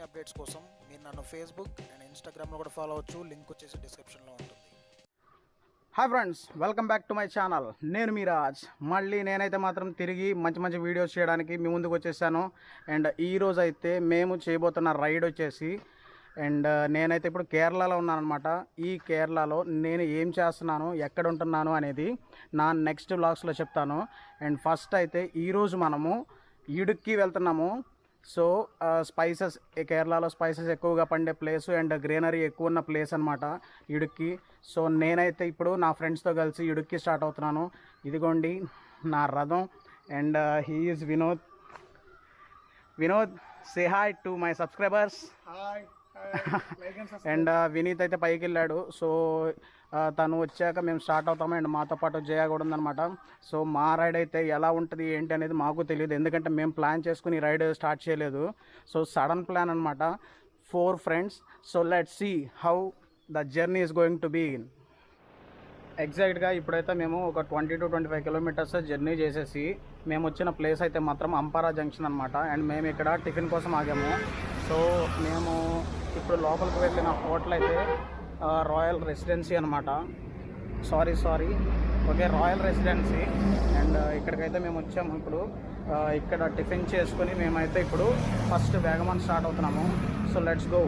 Updates కోసం మీరు నన్ను ఫేస్బుక్ అండ్ ఇన్స్టాగ్రామ్లో కూడా ఫాలో అవ్వచ్చు. లింక్ వచ్చేసి డిస్క్రిప్షన్లో ఉంటుంది. Hi friends, welcome back to my channel. నేను మీ రాజ్. మళ్ళీ నేనైతే మాత్రం తిరిగి మంచి వీడియోస్ చేయడానికి మీ ముందుకు వచ్చేసాను. అండ్ ఈరోజు అయితే మేము చేయబోతున్న రైడ్ వచ్చేసి నేనైతే ఇప్పుడు కేరళలో ఉన్నానమాట. ఈ కేరళలో నేను ఏం చేస్తున్నాను, ఎక్కడ ఉంటున్నాను అనేది నా నెక్స్ట్ వ్లాగ్స్లో చెప్తాను. అండ్ ఫస్ట్ అయితే ఈరోజు మనము ఇడుక్కి వెళ్తున్నాము. సో స్పైసెస్, కేరళలో స్పైసెస్ ఎక్కువగా పండే ప్లేసు అండ్ గ్రీనరీ ఎక్కువ ఉన్న ప్లేస్ అనమాట ఇడుక్కి. సో నేనైతే ఇప్పుడు నా ఫ్రెండ్స్తో కలిసి ఇడుక్కి స్టార్ట్ అవుతున్నాను. ఇదిగోండి నా రథం. And he is Vinod. Say hi to my subscribers. And Vineet అయితే పైకి వెళ్ళాడు. సో తను వచ్చాక మేము స్టార్ట్ అవుతాము. అండ్ మాతో పాటు జయ కూడా ఉందన్నమాట. సో మా రైడ్ అయితే ఎలా ఉంటుంది ఏంటి అనేది మాకు తెలియదు, ఎందుకంటే మేము ప్లాన్ చేసుకుని రైడ్ స్టార్ట్ చేయలేదు. సో సడన్ ప్లాన్ అనమాట, 4 friends. So let's see how the journey is going to be. ఎగ్జాక్ట్గా ఇప్పుడైతే మేము ఒక 20 to 25 కిలోమీటర్స్ జర్నీ చేసేసి మేము వచ్చిన ప్లేస్ అయితే మాత్రం అంపారా జంక్షన్ అనమాట. అండ్ మేము ఇక్కడ టిఫిన్ కోసం ఆగాము. సో మేము ఇప్పుడు లోపలికి వెళ్ళిన హోటల్ అయితే రాయల్ రెసిడెన్సీ అనమాట. Sorry okay, royal residency. And ఇక్కడికైతే మేము వచ్చాము. ఇప్పుడు ఇక్కడ టిఫిన్ చేసుకొని మేమైతే ఇప్పుడు ఫస్ట్ వేగమాన్ స్టార్ట్ అవుతున్నాము. So let's go.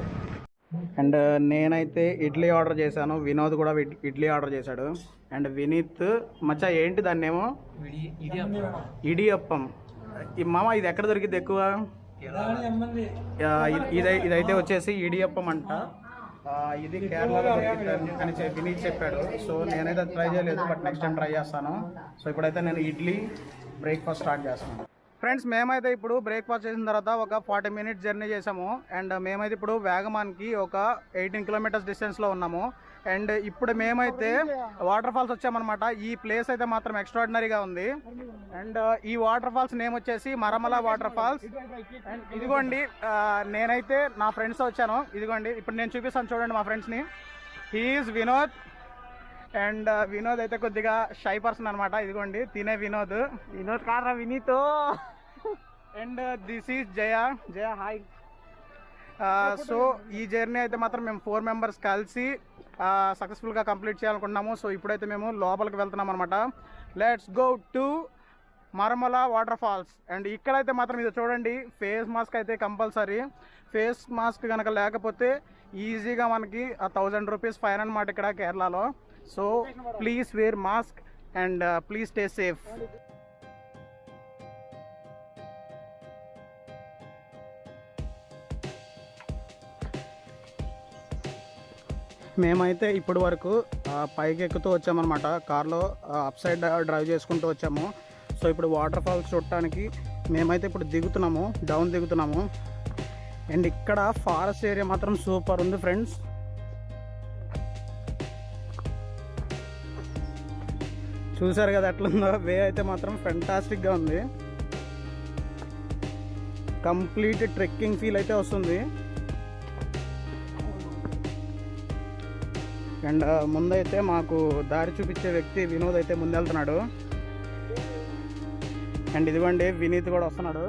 అండ్ నేనైతే ఇడ్లీ ఆర్డర్ చేశాను, వినోద్ కూడా ఇడ్లీ ఆర్డర్ చేశాడు. అండ్ వినీత్ మచ్చా ఏంటి దాన్ని ఏమో ఇడియప్పం. ఈ మామ ఇది ఎక్కడ దొరికింది ఎక్కువ? ఇదైతే వచ్చేసి ఇడియప్పం అంట. ఇది కేరళలో అని వినీత్ చెప్పాడు. సో నేనైతే ట్రై చేయలేదు, బట్ నెక్స్ట్ టైం ట్రై చేస్తాను. సో ఇప్పుడైతే నేను ఇడ్లీ బ్రేక్ఫాస్ట్ స్టార్ట్ చేస్తాను. ఫ్రెండ్స్, మేమైతే ఇప్పుడు బ్రేక్ఫాస్ట్ చేసిన తర్వాత ఒక 40 మినిట్స్ జర్నీ చేసాము. అండ్ మేమైతే ఇప్పుడు వేగమాన్కి ఒక 18 కిలోమీటర్స్ డిస్టెన్స్లో ఉన్నాము. అండ్ ఇప్పుడు మేమైతే వాటర్ ఫాల్స్ వచ్చామన్నమాట. ఈ ప్లేస్ అయితే మాత్రం ఎక్స్ట్రాడినరీగా ఉంది. అండ్ ఈ వాటర్ ఫాల్స్ నేమ్ వచ్చేసి మరమల వాటర్ ఫాల్స్. అండ్ ఇదిగోండి నేనైతే నా ఫ్రెండ్స్తో వచ్చాను. ఇదిగోండి ఇప్పుడు నేను చూపిస్తాను, చూడండి మా ఫ్రెండ్స్ని. He is Vinod. And Vinod అయితే కొద్దిగా షై పర్సన్ అనమాట. ఇదిగోండి తినే వినోద్ కారా వినీతో. And this is Jaya hi. So ఈ జర్నీ అయితే మాత్రం మేము 4 మెంబర్స్ కలిసి సక్సెస్ఫుల్గా కంప్లీట్ చేయాలనుకుంటున్నాము. సో ఇప్పుడైతే మేము లోపలికి వెళ్తున్నాం అనమాట. Let's go to Maramala waterfalls. And ఇక్కడైతే మాత్రం ఇది చూడండి, ఫేస్ మాస్క్ అయితే కంపల్సరీ. ఫేస్ మాస్క్ కనుక లేకపోతే ఈజీగా మనకి 1000 రూపీస్ ఫైన్ అనమాట ఇక్కడ కేరళలో. So please wear mask and please stay safe. మేమైతే ఇప్పటి వరకు పైకి ఎక్కుతూ వచ్చామన్నమాట. కార్లో అప్ సైడ్ డ్రైవ్ చేసుకుంటూ వచ్చాము. సో ఇప్పుడు వాటర్ ఫాల్స్ చూడటానికి మేమైతే ఇప్పుడు డౌన్ దిగుతున్నాము. అండ్ ఇక్కడ ఫారెస్ట్ ఏరియా మాత్రం సూపర్ ఉంది ఫ్రెండ్స్. చూసారు కదా ఎట్లుందో, వే అయితే మాత్రం ఫెంటాస్టిక్గా ఉంది. కంప్లీట్ ట్రెక్కింగ్ ఫీల్ అయితే వస్తుంది. అండ్ ముందైతే మాకు దారి చూపించే వ్యక్తి వినోద్ అయితే ముందెళ్తున్నాడు. అండ్ ఇదిగోండి వినీత్ కూడా వస్తున్నాడు.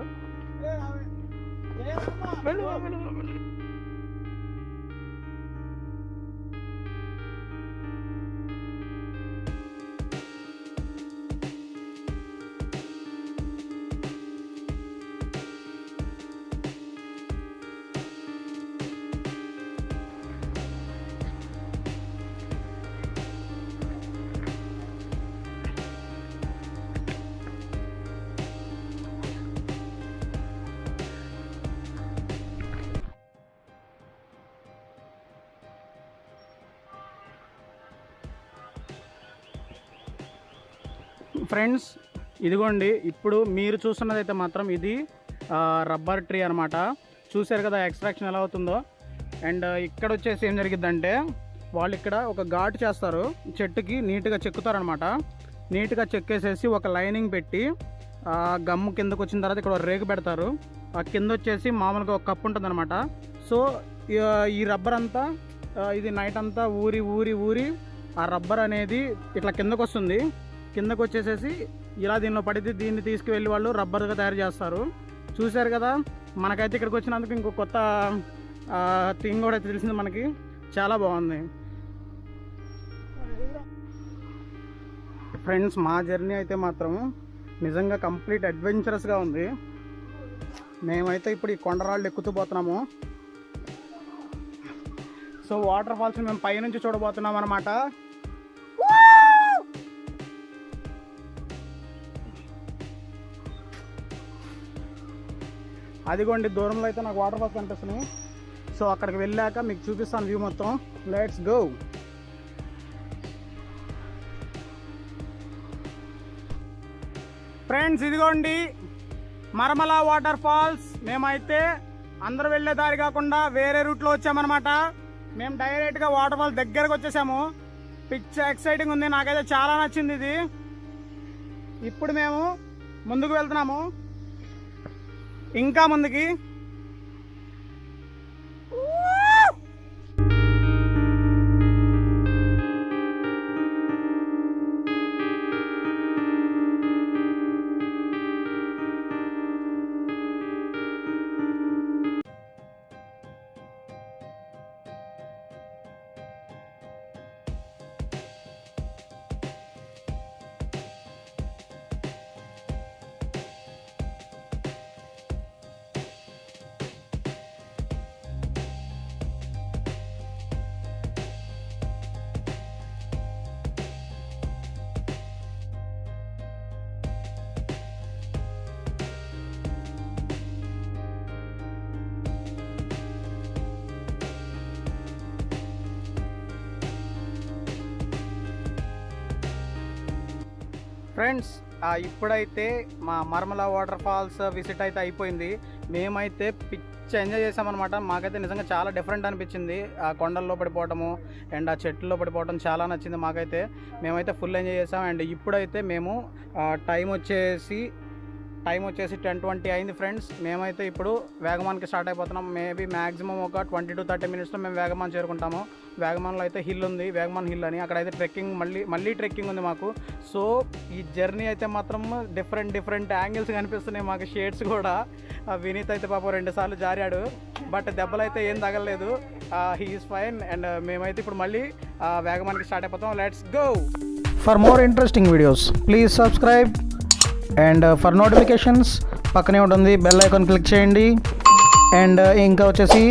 ఫ్రెండ్స్ ఇదిగోండి ఇప్పుడు మీరు చూస్తున్నదైతే మాత్రం ఇది రబ్బర్ ట్రీ అనమాట. చూసారు కదా ఎక్స్ట్రాక్షన్ ఎలా అవుతుందో. అండ్ ఇక్కడ వచ్చేసి ఏం జరిగిద్దంటే వాళ్ళు ఇక్కడ ఒక ఘాటు చేస్తారు, చెట్టుకి నీట్గా చెక్కుతారనమాట. నీట్గా చెక్కేసేసి ఒక లైనింగ్ పెట్టి గమ్ము కిందకు వచ్చిన తర్వాత ఇక్కడ రేకు పెడతారు. ఆ కింద వచ్చేసి మామూలుగా ఒక కప్పు ఉంటుంది అనమాట. సో ఈ రబ్బర్ అంతా ఇది నైట్ అంతా ఊరి ఆ రబ్బర్ అనేది ఇట్లా కిందకు వస్తుంది. కిందకు వచ్చేసేసి ఇలా దీనిలో పడితే దీన్ని తీసుకువెళ్ళి వాళ్ళు రబ్బర్గా తయారు చేస్తారు. చూశారు కదా మనకైతే ఇక్కడికి వచ్చినందుకు ఇంకో కొత్త థింగ్ కూడా అయితే తెలిసింది మనకి, చాలా బాగుంది ఫ్రెండ్స్. మా జర్నీ అయితే మాత్రం నిజంగా కంప్లీట్ అడ్వెంచరస్గా ఉంది. మేమైతే ఇప్పుడు ఈ కొండరాళ్ళు ఎక్కుతూ పోతున్నాము. సో వాటర్ ఫాల్స్ మేము పైనుంచి చూడబోతున్నాం అనమాట. అదిగోండి దూరంలో అయితే నాకు వాటర్ ఫాల్స్ కనిపిస్తున్నాయి. సో అక్కడికి వెళ్ళాక మీకు చూపిస్తాను వ్యూ మొత్తం. Let's go. ఫ్రెండ్స్ ఇదిగోండి మరమల వాటర్ ఫాల్స్. మేమైతే అందరూ వెళ్ళే దారి కాకుండా వేరే రూట్లో వచ్చామన్నమాట. మేము డైరెక్ట్గా వాటర్ ఫాల్స్ దగ్గరకు వచ్చేసాము. పిచ్ ఎక్సైటింగ్ ఉంది, నాకైతే చాలా నచ్చింది ఇది. ఇప్పుడు మేము ముందుకు వెళ్తున్నాము, ఇంకా ముందుకి. ఫ్రెండ్స్ ఇప్పుడైతే మా మరమల వాటర్ ఫాల్స్ విజిట్ అయితే అయిపోయింది. మేమైతే పిచ్ ఎంజాయ్ చేసామన్నమాట. మాకైతే నిజంగా చాలా డిఫరెంట్ అనిపించింది. ఆ కొండల్లో పడిపోవటము అండ్ ఆ చెట్లలో పడిపోవటం చాలా నచ్చింది మాకైతే. మేమైతే ఫుల్ ఎంజాయ్ చేసాం. అండ్ ఇప్పుడైతే మేము టైం వచ్చేసి 10:20 అయింది ఫ్రెండ్స్. మేమైతే ఇప్పుడు వేగమాన్కి స్టార్ట్ అయిపోతున్నాం. మేబీ మ్యాక్సిమం ఒక 20 to 30 minutesలో మేము వేగమాన్ చేరుకుంటాము. వేగమాన్లో అయితే హిల్ ఉంది, వేగమాన్ హిల్ అని. అక్కడైతే ట్రెక్కింగ్ మళ్ళీ ట్రెక్కింగ్ ఉంది మాకు. సో ఈ జర్నీ అయితే మాత్రం డిఫరెంట్ యాంగిల్స్ కనిపిస్తున్నాయి మాకు, షేడ్స్ కూడా. వినీత్ అయితే పాపం 2 సార్లు జారాడు, బట్ దెబ్బలు అయితే ఏం తగలలేదు. He is fine. అండ్ మేమైతే ఇప్పుడు మళ్ళీ వేగమాన్కి స్టార్ట్ అయిపోతాం. Let's go. For more interesting videos please subscribe and for notifications పక్కనే ఉంటుంది బెల్ ఐకాన్ క్లిక్ చేయండి. అండ్ ఇంకా వచ్చేసి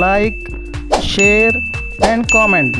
లైక్, షేర్ అండ్ కామెంట్.